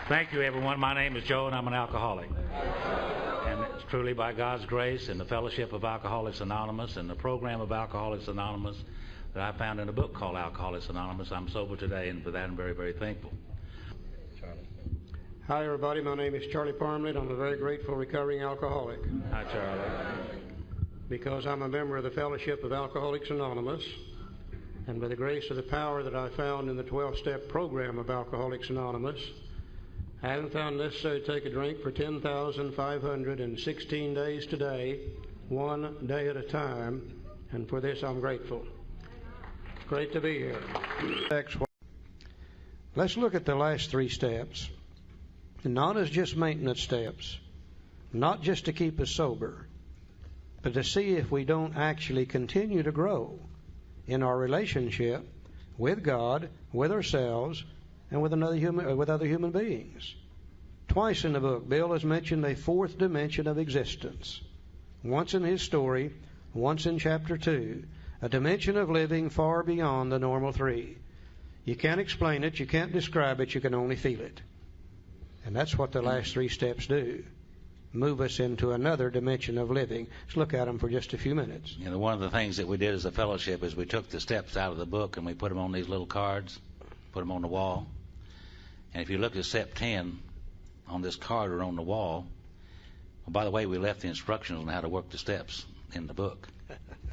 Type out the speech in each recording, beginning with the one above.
Thank you, everyone. My name is Joe, and I'm an alcoholic. And it's truly by God's grace and the fellowship of Alcoholics Anonymous and the program of Alcoholics Anonymous that I found in a book called Alcoholics Anonymous. I'm sober today, and for that I'm very, very thankful. Charlie. Hi, everybody. My name is Charlie Parmlett. I'm a very grateful recovering alcoholic. Hi, Charlie. Because I'm a member of the fellowship of Alcoholics Anonymous, and by the grace of the power that I found in the 12-step program of Alcoholics Anonymous, I haven't found necessary to take a drink for 10,516 days today, one day at a time, and for this I'm grateful. Great to be here. Let's look at the last three steps, not as just maintenance steps, not just to keep us sober, but to see if we don't actually continue to grow in our relationship with God, with ourselves, and with other human beings. Twice in the book, Bill has mentioned a fourth dimension of existence. Once in his story, once in chapter 2, a dimension of living far beyond the normal three. You can't explain it, you can't describe it, you can only feel it. And that's what the last three steps do. Move us into another dimension of living. Let's look at them for just a few minutes. You know, one of the things that we did as a fellowship is we took the steps out of the book and we put them on these little cards, put them on the wall. And if you look at step 10 on this card or on the wall, well, by the way, we left the instructions on how to work the steps in the book.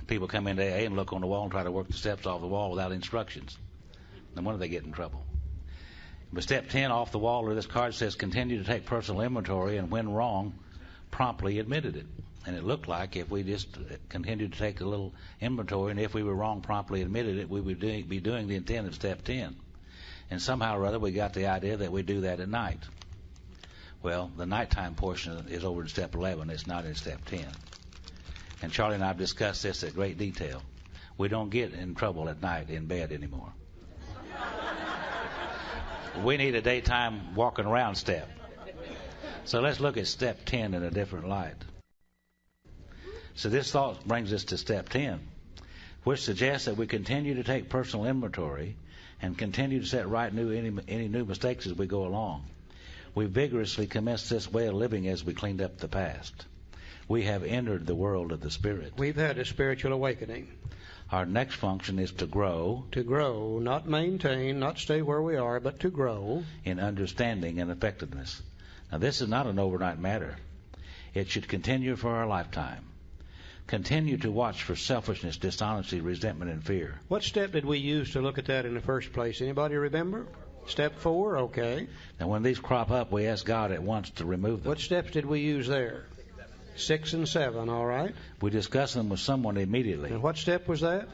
People come into AA and look on the wall and try to work the steps off the wall without instructions. No wonder they get in trouble. But step 10 off the wall or this card says, continue to take personal inventory, and when wrong, promptly admitted it. And it looked like if we just continued to take a little inventory, and if we were wrong, promptly admitted it, we would be doing the intent of step 10. And somehow or other we got the idea that we do that at night. Well, the nighttime portion is over in step 11. It's not in step 10. And Charlie and I have discussed this at great detail. We don't get in trouble at night in bed anymore. We need a daytime walking around step. So let's look at step 10 in a different light. So this thought brings us to step 10, which suggests that we continue to take personal inventory and continue to set right any new mistakes as we go along. We vigorously commenced this way of living as we cleaned up the past. We have entered the world of the Spirit. We've had a spiritual awakening. Our next function is to grow. To grow, not maintain, not stay where we are, but to grow. In understanding and effectiveness. Now, this is not an overnight matter. It should continue for our lifetime. Continue to watch for selfishness, dishonesty, resentment, and fear. What step did we use to look at that in the first place? Anybody remember? Step 4, okay. Now, when these crop up, we ask God at once to remove them. What steps did we use there? 6 and 7, all right. We discuss them with someone immediately. And what step was that?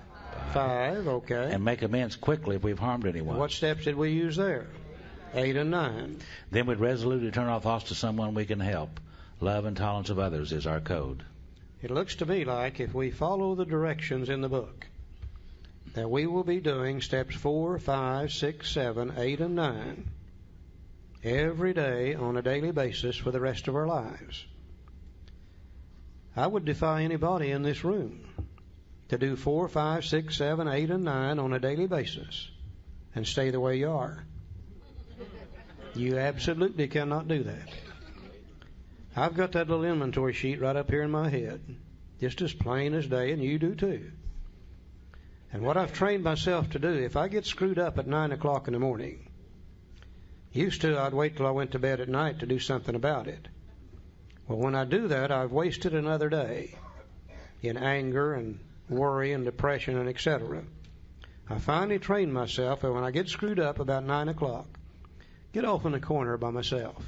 5, okay. And make amends quickly if we've harmed anyone. And what steps did we use there? 8 and 9. Then we'd resolutely turn our thoughts to someone we can help. Love and tolerance of others is our code. It looks to me like if we follow the directions in the book, that we will be doing steps 4, 5, 6, 7, 8, and 9 every day on a daily basis for the rest of our lives. I would defy anybody in this room to do 4, 5, 6, 7, 8, and 9 on a daily basis and stay the way you are. You absolutely cannot do that. I've got that little inventory sheet right up here in my head, just as plain as day, and you do too. And what I've trained myself to do, if I get screwed up at 9 o'clock in the morning, used to I'd wait till I went to bed at night to do something about it. Well, when I do that, I've wasted another day in anger and worry and depression and etc. I finally trained myself that when I get screwed up about 9 o'clock, get off in the corner by myself.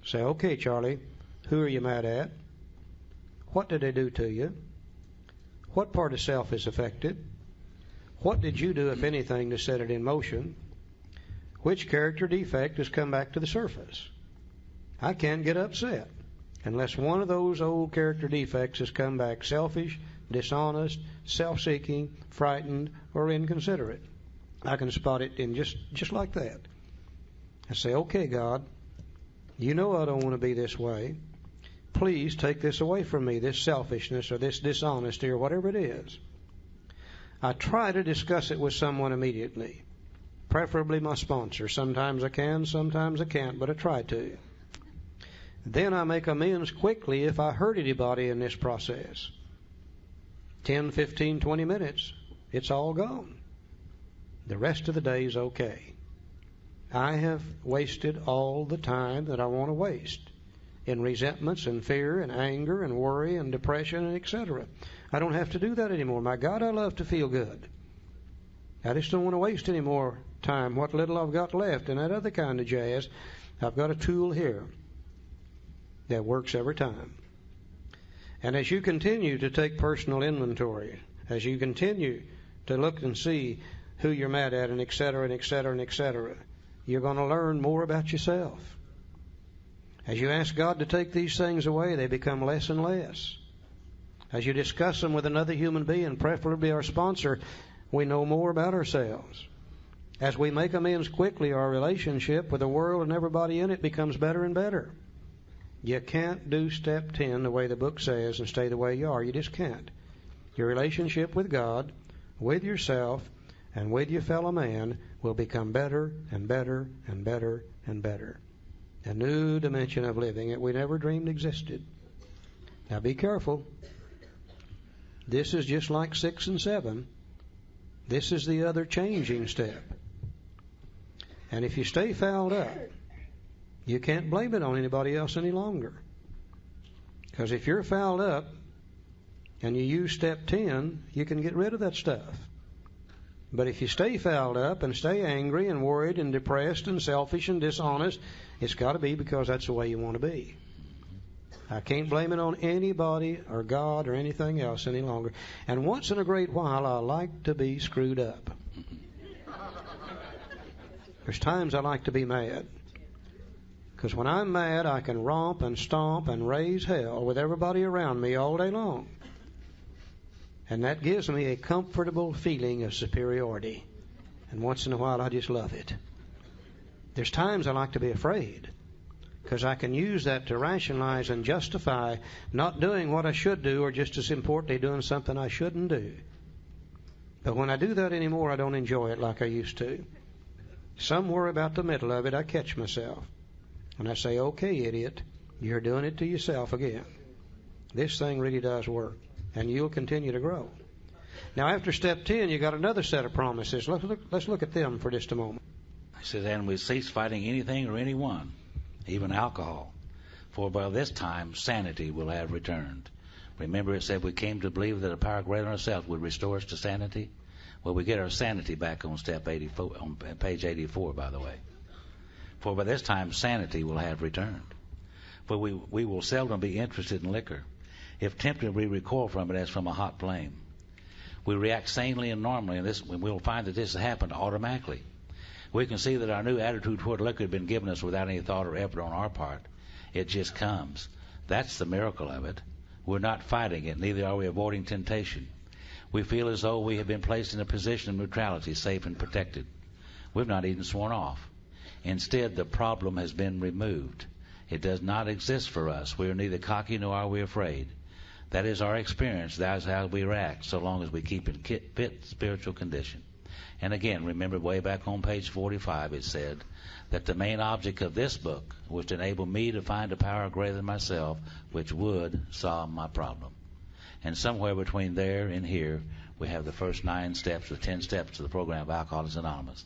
Say, okay, Charlie, who are you mad at? What did they do to you? What part of self is affected? What did you do, if anything, to set it in motion? Which character defect has come back to the surface? I can't get upset unless one of those old character defects has come back selfish, dishonest, self-seeking, frightened, or inconsiderate. I can spot it in just like that. I say, okay, God, you know I don't want to be this way. Please take this away from me, this selfishness or this dishonesty or whatever it is. I try to discuss it with someone immediately. preferably my sponsor. Sometimes I can, sometimes I can't, but I try to. Then I make amends quickly if I hurt anybody in this process. 10, 15, 20 minutes, it's all gone. The rest of the day is okay. I have wasted all the time that I want to waste in resentments and fear and anger and worry and depression and etc. I don't have to do that anymore. My God, I love to feel good. I just don't want to waste any more time. What little I've got left and that other kind of jazz, I've got a tool here that works every time. And as you continue to take personal inventory, as you continue to look and see who you're mad at and etc. and etc. and etc., you're going to learn more about yourself. As you ask God to take these things away, they become less and less. As you discuss them with another human being, preferably our sponsor, we know more about ourselves. As we make amends quickly, our relationship with the world and everybody in it becomes better and better. You can't do step 10 the way the book says and stay the way you are. You just can't. Your relationship with God, with yourself, and with your fellow man will become better and better and better and better. A new dimension of living that we never dreamed existed. Now be careful. This is just like 6 and 7. This is the other changing step. And if you stay fouled up, you can't blame it on anybody else any longer. Because if you're fouled up and you use step 10, you can get rid of that stuff. But if you stay fouled up and stay angry and worried and depressed and selfish and dishonest, it's got to be because that's the way you want to be. I can't blame it on anybody or God or anything else any longer. And once in a great while, I like to be screwed up. There's times I like to be mad. Because when I'm mad, I can romp and stomp and raise hell with everybody around me all day long. And that gives me a comfortable feeling of superiority. And once in a while, I just love it. There's times I like to be afraid, because I can use that to rationalize and justify not doing what I should do, or just as importantly, doing something I shouldn't do. But when I do that anymore, I don't enjoy it like I used to. Somewhere about the middle of it, I catch myself. And I say, okay, idiot, you're doing it to yourself again. This thing really does work. And you'll continue to grow. Now, after step 10, you got another set of promises. Let's look at them for just a moment. He says, and we cease fighting anything or anyone, even alcohol. For by this time, sanity will have returned. Remember it said we came to believe that a power greater than ourselves would restore us to sanity? Well, we get our sanity back on step 84, on page 84, by the way. For by this time, sanity will have returned. For we will seldom be interested in liquor. If tempted, we recoil from it as from a hot flame. We react sanely and normally, and we'll find that this has happened automatically. We can see that our new attitude toward liquor had been given us without any thought or effort on our part. It just comes. That's the miracle of it. We're not fighting it, neither are we avoiding temptation. We feel as though we have been placed in a position of neutrality, safe and protected. We've not even sworn off. Instead, the problem has been removed. It does not exist for us. We are neither cocky nor are we afraid. That is our experience. That is how we react, so long as we keep in fit spiritual condition. And again, remember way back on page 45, it said that the main object of this book was to enable me to find a power greater than myself, which would solve my problem. And somewhere between there and here, we have the first 9 steps, or 10 steps to the program of Alcoholics Anonymous.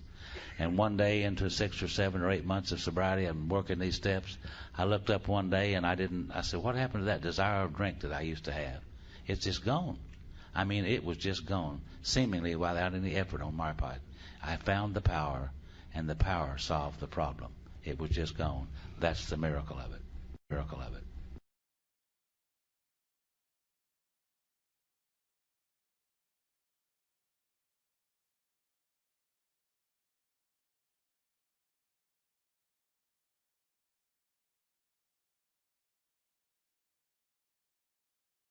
And one day, into 6 or 7 or 8 months of sobriety, I'm working these steps. I looked up one day and I said, what happened to that desire of drink that I used to have? It's just gone. I mean, it was just gone, seemingly without any effort on my part. I found the power, and the power solved the problem. It was just gone. That's the miracle of it. Miracle of it.